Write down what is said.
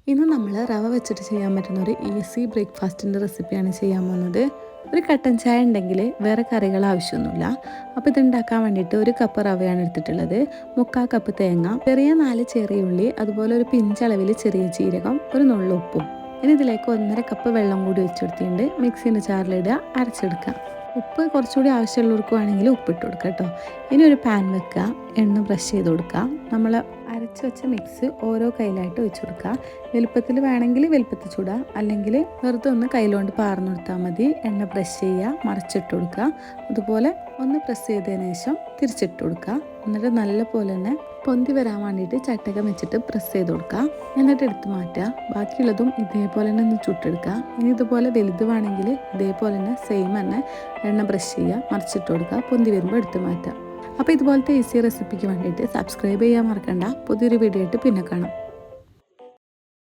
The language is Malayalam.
ഇന്ന് നമ്മൾ റവ വെച്ചിട്ട് ചെയ്യാൻ പറ്റുന്ന ഒരു ഈസി ബ്രേക്ക്ഫാസ്റ്റിൻ്റെ റെസിപ്പിയാണ് ചെയ്യാൻ പോകുന്നത്. ഒരു കട്ടൻ ചായ ഉണ്ടെങ്കിൽ വേറെ കറികൾ ആവശ്യമൊന്നുമില്ല. അപ്പോൾ ഇതുണ്ടാക്കാൻ വേണ്ടിയിട്ട് 1 കപ്പ് റവയാണ് എടുത്തിട്ടുള്ളത്. 3/4 കപ്പ് തേങ്ങ, ചെറിയ 4 ചെറിയുള്ളി, അതുപോലെ ഒരു പിഞ്ചളവിൽ ചെറിയ ജീരകം, ഒരു നുള്ളു ഉപ്പും. ഇനി ഇതിലേക്ക് 1.5 കപ്പ് വെള്ളം കൂടി വെച്ചെടുത്തിട്ടുണ്ട്. മിക്സിൻ്റെ ജാറിലിടുക, അരച്ചെടുക്കുക. ഉപ്പ് കുറച്ചുകൂടി ആവശ്യമുള്ളവർക്ക് വേണമെങ്കിൽ ഉപ്പിട്ട് കൊടുക്കുക കേട്ടോ. ഇനി ഒരു പാൻ വെക്കുക, എണ്ണ ബ്രഷ് ചെയ്ത് കൊടുക്കുക. നമ്മൾ അരച്ച് വെച്ച മിക്സ് ഓരോ കയ്യിലായിട്ട് ഒഴിച്ചു കൊടുക്കുക. വലുപ്പത്തിൽ വേണമെങ്കിൽ വലുപ്പത്തിൽ ചൂടാം, അല്ലെങ്കിൽ വെറുതെ ഒന്ന് കയ്യിലോണ്ട് പാർന്നു കൊടുത്താൽ മതി. എണ്ണ ബ്രഷ് ചെയ്യുക, മറിച്ചിട്ട് കൊടുക്കുക. അതുപോലെ ഒന്ന് പ്രസ് ചെയ്തതിന് ശേഷം തിരിച്ചിട്ട് കൊടുക്കുക. എന്നിട്ട് നല്ല പോലെ തന്നെ പൊന്തി വരാൻ വേണ്ടിയിട്ട് ചട്ടകം വെച്ചിട്ട് പ്രസ് ചെയ്ത് കൊടുക്കുക. എന്നിട്ട് എടുത്ത് മാറ്റുക. ബാക്കിയുള്ളതും ഇതേപോലെ തന്നെ ഒന്ന് ചുട്ടെടുക്കുക. ഇനി ഇതുപോലെ വലുത് വേണമെങ്കിൽ ഇതേപോലെ തന്നെ സെയിം തന്നെ എണ്ണ ബ്രഷ് ചെയ്യുക, മറിച്ചിട്ട് കൊടുക്കുക. പൊന്തി വരുമ്പോൾ എടുത്ത് മാറ്റുക. അപ്പോൾ ഇതുപോലത്തെ ഈസി റെസിപ്പിക്ക് വേണ്ടിയിട്ട് സബ്സ്ക്രൈബ് ചെയ്യാൻ മറക്കണ്ട. പുതിയൊരു വീഡിയോ ആയിട്ട് പിന്നെ കാണാം.